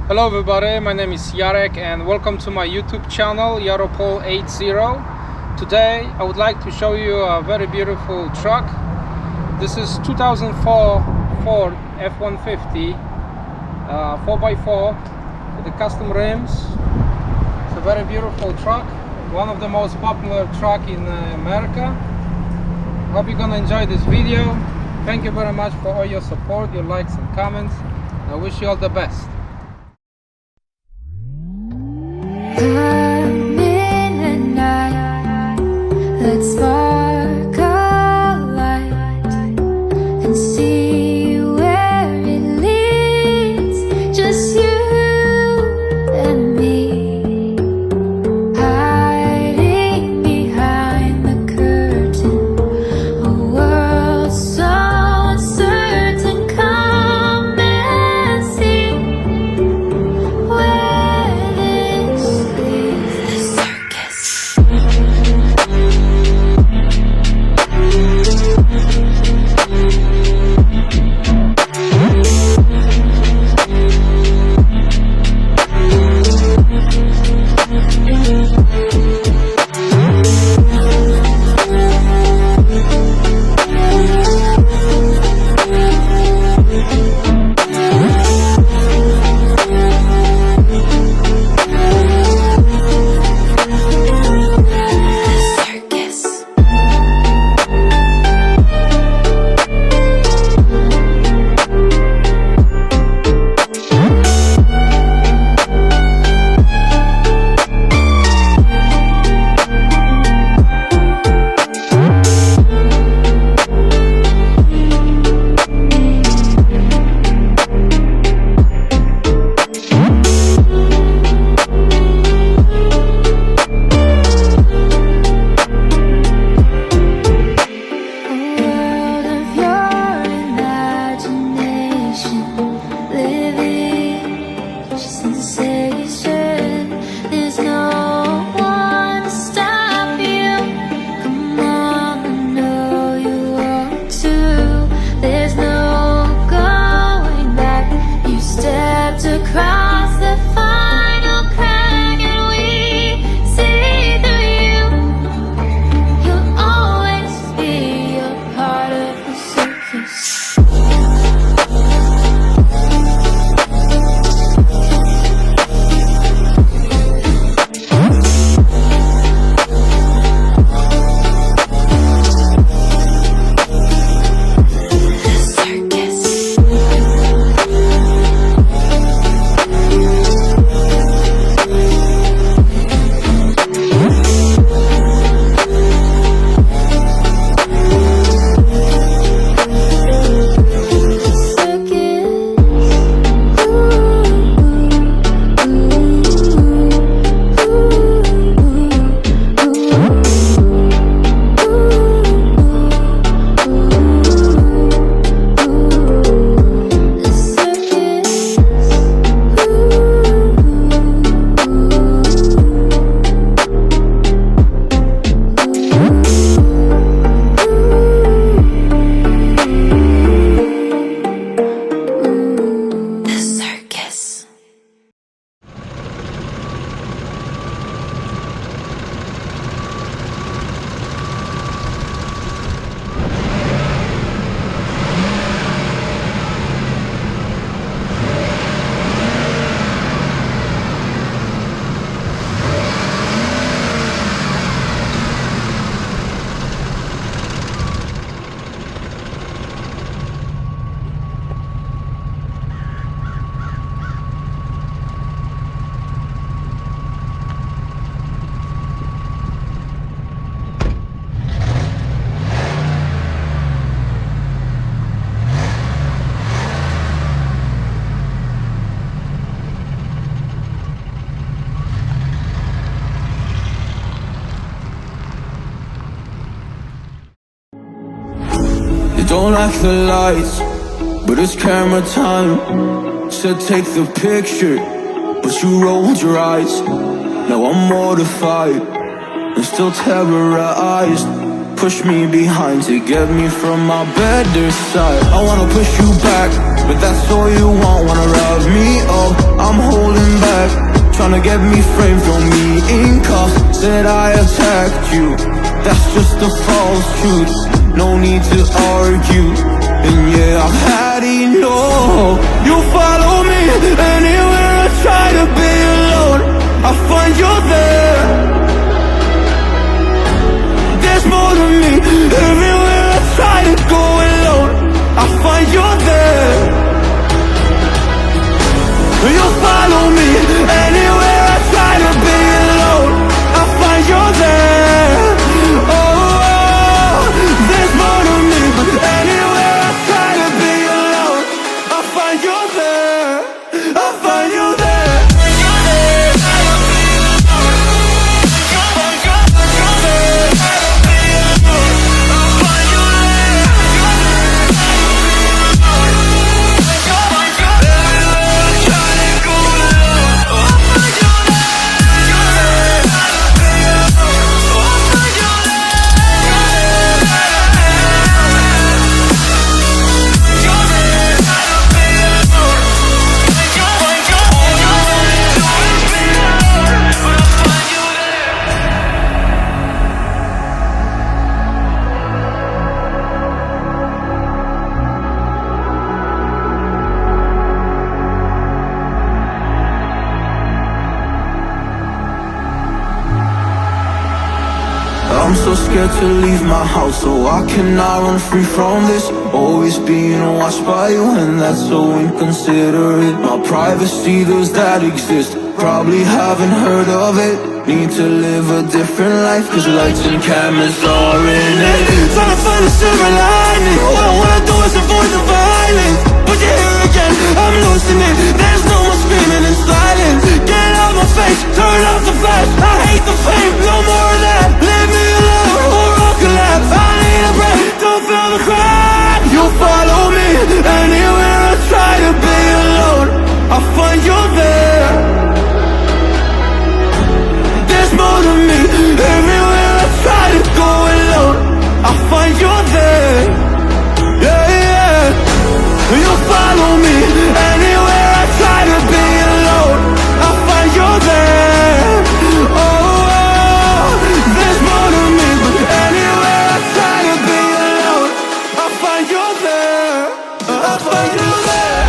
Hello everybody, my name is Jarek and welcome to my YouTube channel Yaropol80. Today I would like to show you a very beautiful truck. This is 2004 Ford F150 4x4 with the custom rims. It's a very beautiful truck, one of the most popular truck in America. Hope you're gonna enjoy this video. Thank you very much for all your support, your likes and comments. I wish you all the best. Come in at night, let's spark a light and see where it leads. Just you and me, hiding behind the curtain, a world so uncertain. Come and see where this leads. The Don't like the lights, but it's camera time. Said take the picture, but you rolled your eyes. Now I'm mortified and still terrorized. Push me behind to get me from my better side. I wanna push you back, but that's all you want. Wanna rub me up, I I'm holding back, trying to get me framed, throw me in cuffs. Said I attacked you, that's just a false truth. No need to argue, and yeah, I've had enough. You follow me anywhere I try to be alone, I find you there. There's more to me, everywhere I try to go alone, I find you there. You follow me anywhere I try to be alone, I find you there. Oh, there's more to me, but anywhere I try to be alone, I find you there. I find you there. I'm so scared to leave my house, so I cannot run free from this. Always being watched by you, and that's so inconsiderate. My privacy, does that exist? Probably haven't heard of it. Need to live a different life, cause lights and cameras are in it. Trying to find a silver lining, all I wanna do is avoid the violence. But you're here again, I'm losing it. There's no more screaming and silence. Get out my face, turn off the flash. I hate the fame, no more of that. Leave me alone, or I'll collapse. I need a break, don't feel the crack. You follow me anywhere I try to be alone, I find you there. There's more to me, everywhere I try to go alone, I find you there. Yeah, yeah. You follow me anywhere I try to be alone, I find you there. Oh, there's more to me, but anywhere I try to be alone, I find you there. I find you there.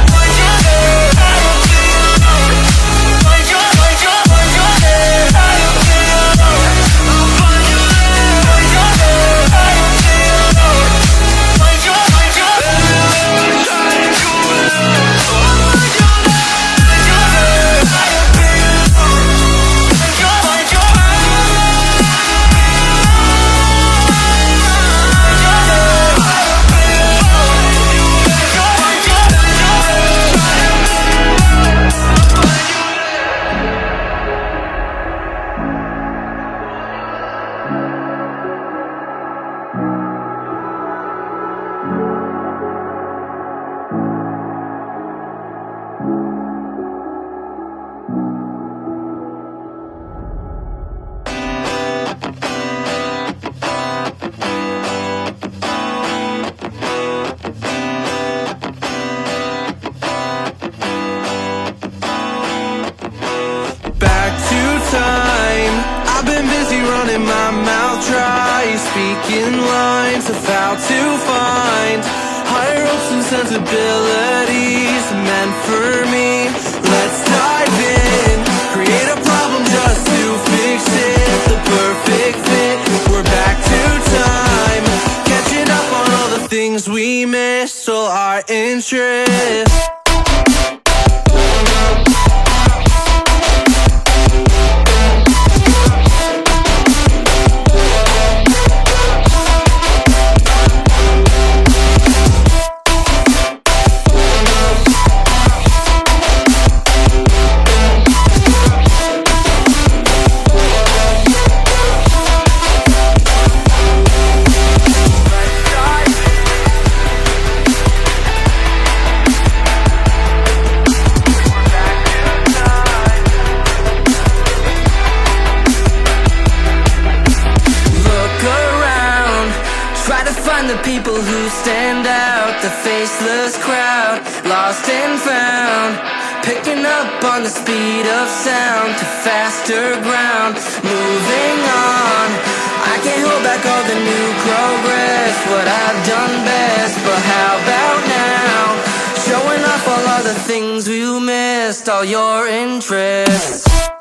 Speaking lines of how to find higher hopes and sensibilities meant for me. Let's dive in, create a problem just to fix it. The perfect fit, we're back to time, catching up on all the things we missed, all our interests. The people who stand out, the faceless crowd, lost and found, Picking up on the speed of sound to faster ground. Moving on, I can't hold back all the new progress, what I've done best. But how about now, showing off all of the things we missed, all your interests.